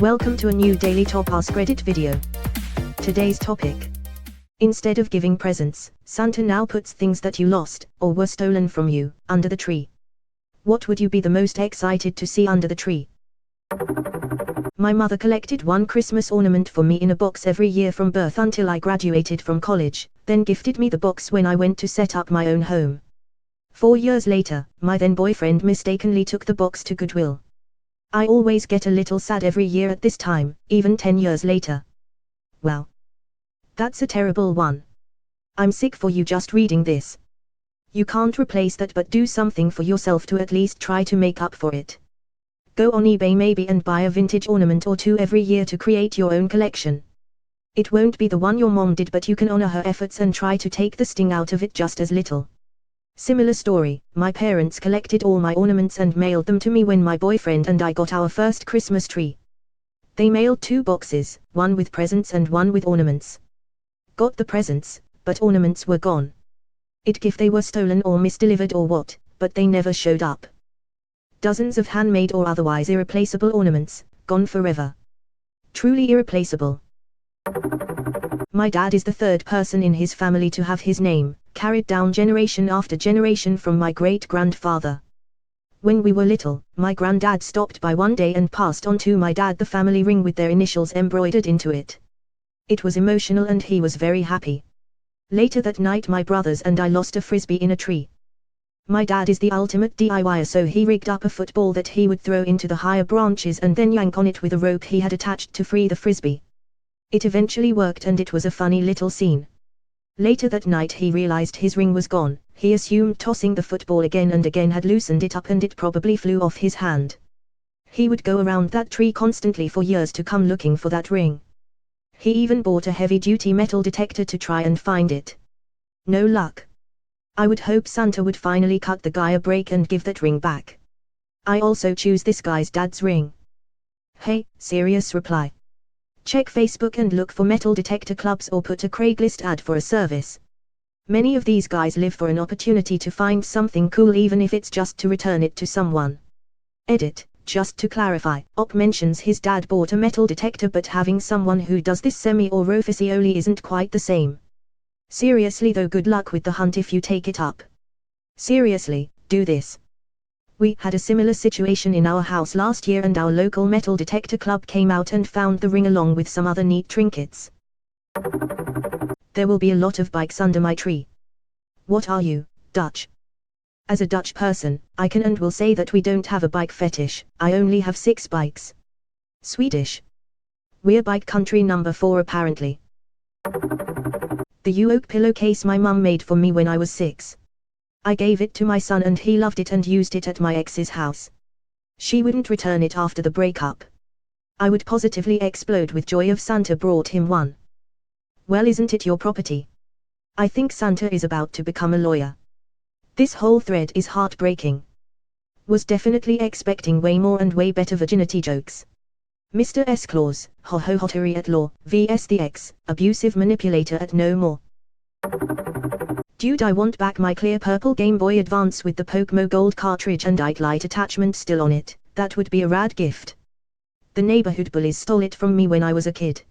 Welcome to a new daily top Askreddit video. Today's topic. Instead of giving presents, Santa now puts things that you lost, or were stolen from you, under the tree. What would you be the most excited to see under the tree? My mother collected one Christmas ornament for me in a box every year from birth until I graduated from college, then gifted me the box when I went to set up my own home. 4 years later, my then boyfriend mistakenly took the box to Goodwill. I always get a little sad every year at this time, even 10 years later. Wow. That's a terrible one. I'm sick for you just reading this. You can't replace that, but do something for yourself to at least try to make up for it. Go on eBay maybe and buy a vintage ornament or two every year to create your own collection. It won't be the one your mom did, but you can honor her efforts and try to take the sting out of it just as little. Similar story, my parents collected all my ornaments and mailed them to me when my boyfriend and I got our first Christmas tree. They mailed 2 boxes, one with presents and one with ornaments. Got the presents, but ornaments were gone. It if they were stolen or misdelivered or what, but they never showed up. Dozens of handmade or otherwise irreplaceable ornaments, gone forever. Truly irreplaceable. My dad is the 3rd person in his family to have his name carried down generation after generation from my great-grandfather. When we were little, my granddad stopped by one day and passed on to my dad the family ring with their initials embroidered into it. It was emotional and he was very happy. Later that night my brothers and I lost a frisbee in a tree. My dad is the ultimate DIYer, so he rigged up a football that he would throw into the higher branches and then yank on it with a rope he had attached to free the frisbee. It eventually worked and it was a funny little scene. Later that night he realized his ring was gone. He assumed tossing the football again and again had loosened it up and it probably flew off his hand. He would go around that tree constantly for years to come looking for that ring. He even bought a heavy-duty metal detector to try and find it. No luck. I would hope Santa would finally cut the guy a break and give that ring back. I also choose this guy's dad's ring. Hey, serious reply. Check Facebook and look for metal detector clubs or put a Craigslist ad for a service. Many of these guys live for an opportunity to find something cool, even if it's just to return it to someone. Edit, just to clarify, Op mentions his dad bought a metal detector, but having someone who does this semi or officially isn't quite the same. Seriously though, good luck with the hunt if you take it up. Seriously, do this. We had a similar situation in our house last year and our local metal detector club came out and found the ring along with some other neat trinkets. There will be a lot of bikes under my tree. What are you, Dutch? As a Dutch person, I can and will say that we don't have a bike fetish. I only have 6 bikes. Swedish. We're bike country number 4 apparently. The U-oak pillowcase my mum made for me when I was 6. I gave it to my son and he loved it and used it at my ex's house. She wouldn't return it after the breakup. I would positively explode with joy if Santa brought him one. Well, isn't it your property? I think Santa is about to become a lawyer. This whole thread is heartbreaking. Was definitely expecting way more and way better virginity jokes. Mr. S. Claus, ho-ho-hottery at law, vs the ex, abusive manipulator at no more. Dude, I want back my clear purple Game Boy Advance with the Pokemon Gold cartridge and light attachment still on it. That would be a rad gift. The neighborhood bullies stole it from me when I was a kid.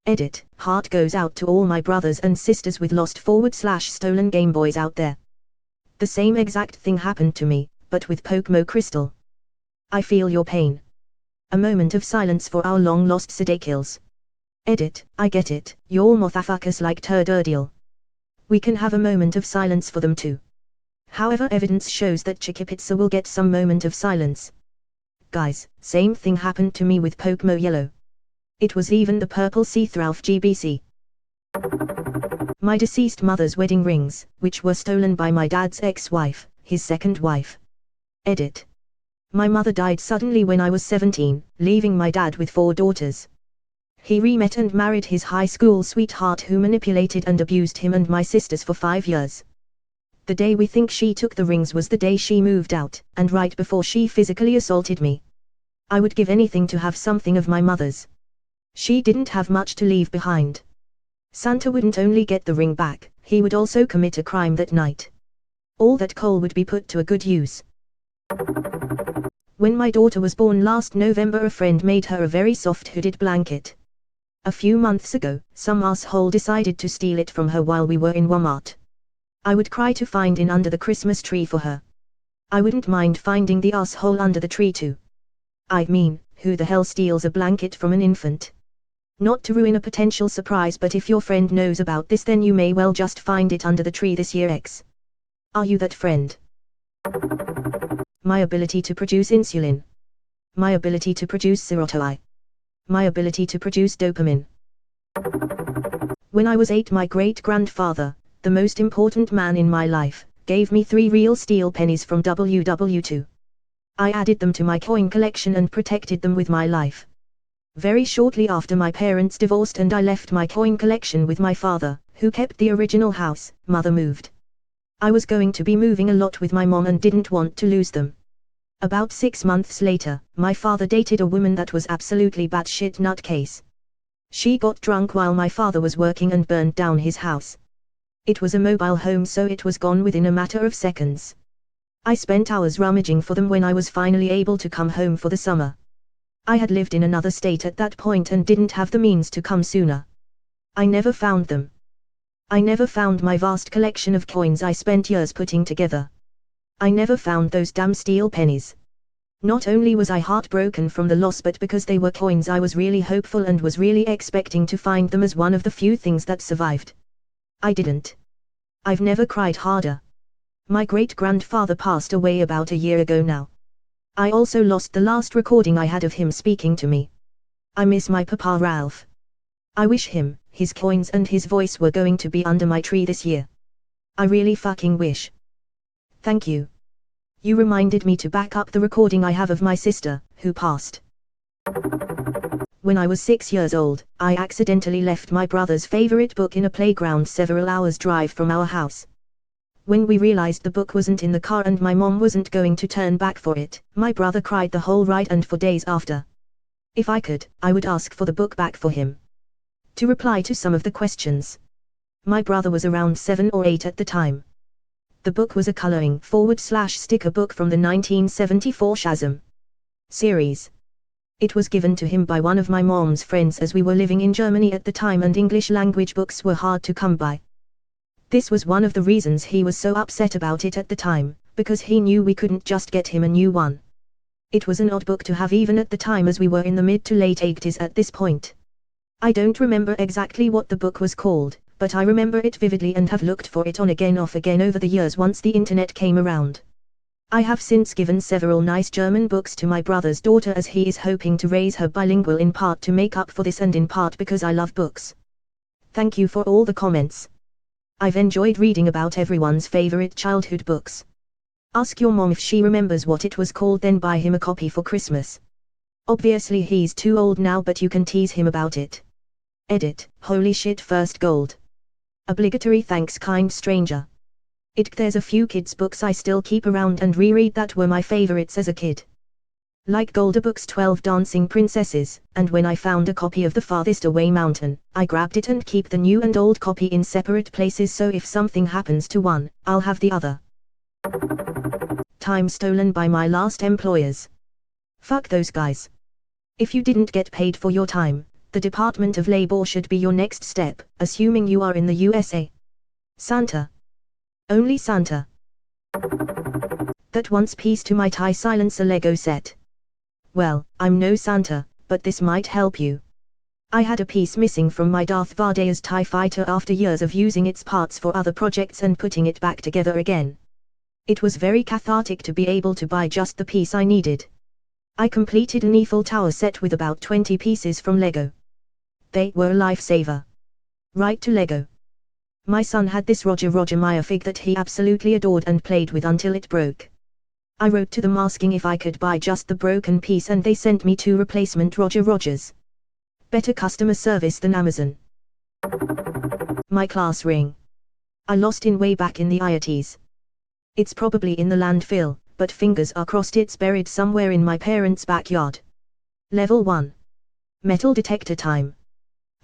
Edit, heart goes out to all my brothers and sisters with lost/stolen Game Boys out there. The same exact thing happened to me, but with Pokemon Crystal. I feel your pain. A moment of silence for our long-lost Sidakils. Edit, I get it, y'all motherfuckers like Turdirdeal. We can have a moment of silence for them too. However, evidence shows that Chiquipizza will get some moment of silence. Guys, same thing happened to me with Pokemon Yellow. It was even the purple see-through GBC. My deceased mother's wedding rings, which were stolen by my dad's ex-wife, his second wife. Edit. My mother died suddenly when I was 17, leaving my dad with 4 daughters. He re-met and married his high school sweetheart who manipulated and abused him and my sisters for 5 years. The day we think she took the rings was the day she moved out, and right before she physically assaulted me. I would give anything to have something of my mother's. She didn't have much to leave behind. Santa wouldn't only get the ring back, he would also commit a crime that night. All that coal would be put to a good use. When my daughter was born last November, a friend made her a very soft hooded blanket. A few months ago, some asshole decided to steal it from her while we were in Walmart. I would cry to find it under the Christmas tree for her. I wouldn't mind finding the asshole under the tree too. I mean, who the hell steals a blanket from an infant? Not to ruin a potential surprise, but if your friend knows about this, then you may well just find it under the tree this year. X. Are you that friend? My ability to produce insulin. My ability to produce serotonin. My ability to produce dopamine. When I was 8, my great-grandfather, the most important man in my life, gave me 3 real steel pennies from WW2. I added them to my coin collection and protected them with my life. Very shortly after, my parents divorced and I left my coin collection with my father, who kept the original house. Mother moved. I was going to be moving a lot with my mom and didn't want to lose them. About 6 months later, my father dated a woman that was absolutely batshit nutcase. She got drunk while my father was working and burned down his house. It was a mobile home, so it was gone within a matter of seconds. I spent hours rummaging for them when I was finally able to come home for the summer. I had lived in another state at that point and didn't have the means to come sooner. I never found them. I never found my vast collection of coins I spent years putting together. I never found those damn steel pennies. Not only was I heartbroken from the loss, but because they were coins, I was really hopeful and was really expecting to find them as one of the few things that survived. I didn't. I've never cried harder. My great-grandfather passed away about a year ago now. I also lost the last recording I had of him speaking to me. I miss my Papa Ralph. I wish him, his coins and his voice were going to be under my tree this year. I really fucking wish. Thank you. You reminded me to back up the recording I have of my sister, who passed. When I was 6 years old, I accidentally left my brother's favorite book in a playground several hours' drive from our house. When we realized the book wasn't in the car and my mom wasn't going to turn back for it, my brother cried the whole ride and for days after. If I could, I would ask for the book back for him. To reply to some of the questions. My brother was around 7 or 8 at the time. The book was a coloring/sticker book from the 1974 Shazam series. It was given to him by one of my mom's friends as we were living in Germany at the time and English language books were hard to come by. This was one of the reasons he was so upset about it at the time, because he knew we couldn't just get him a new one. It was an odd book to have even at the time, as we were in the mid to late 80s at this point. I don't remember exactly what the book was called, but I remember it vividly and have looked for it on again off again over the years once the internet came around. I have since given several nice German books to my brother's daughter as he is hoping to raise her bilingual, in part to make up for this and in part because I love books. Thank you for all the comments. I've enjoyed reading about everyone's favorite childhood books. Ask your mom if she remembers what it was called, then buy him a copy for Christmas. Obviously he's too old now, but you can tease him about it. Edit, holy shit, first gold. Obligatory thanks, kind stranger. There's a few kids books I still keep around and reread that were my favorites as a kid. Like Golderbook's 12 Dancing Princesses, and when I found a copy of The Farthest Away Mountain, I grabbed it and keep the new and old copy in separate places so if something happens to one, I'll have the other. Time stolen by my last employers. Fuck those guys. If you didn't get paid for your time, the Department of Labor should be your next step, assuming you are in the USA. Santa. Only Santa. That once piece to my TIE silencer Lego set. Well, I'm no Santa, but this might help you. I had a piece missing from my Darth Vader's TIE fighter after years of using its parts for other projects and putting it back together again. It was very cathartic to be able to buy just the piece I needed. I completed an Eiffel Tower set with about 20 pieces from Lego. They were a lifesaver. Right to Lego. My son had this Roger Meyer fig that he absolutely adored and played with until it broke. I wrote to them asking if I could buy just the broken piece and they sent me 2 replacement Rogers. Better customer service than Amazon. My class ring. I lost it way back in the IITs. It's probably in the landfill, but fingers are crossed it's buried somewhere in my parents' backyard. Level 1. Metal detector time.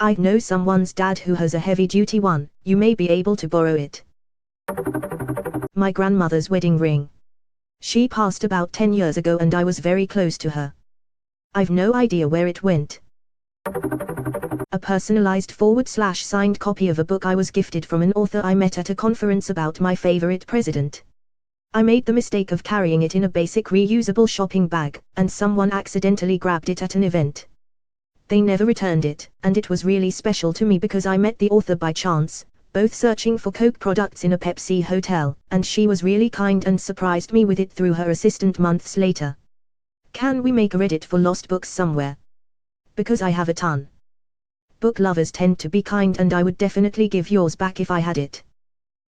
I know someone's dad who has a heavy-duty one, you may be able to borrow it. My grandmother's wedding ring. She passed about 10 years ago and I was very close to her. I've no idea where it went. A personalized /signed copy of a book I was gifted from an author I met at a conference about my favorite president. I made the mistake of carrying it in a basic reusable shopping bag, and someone accidentally grabbed it at an event. They never returned it, and it was really special to me because I met the author by chance, both searching for Coke products in a Pepsi hotel, and she was really kind and surprised me with it through her assistant months later. Can we make a Reddit for lost books somewhere? Because I have a ton. Book lovers tend to be kind and I would definitely give yours back if I had it.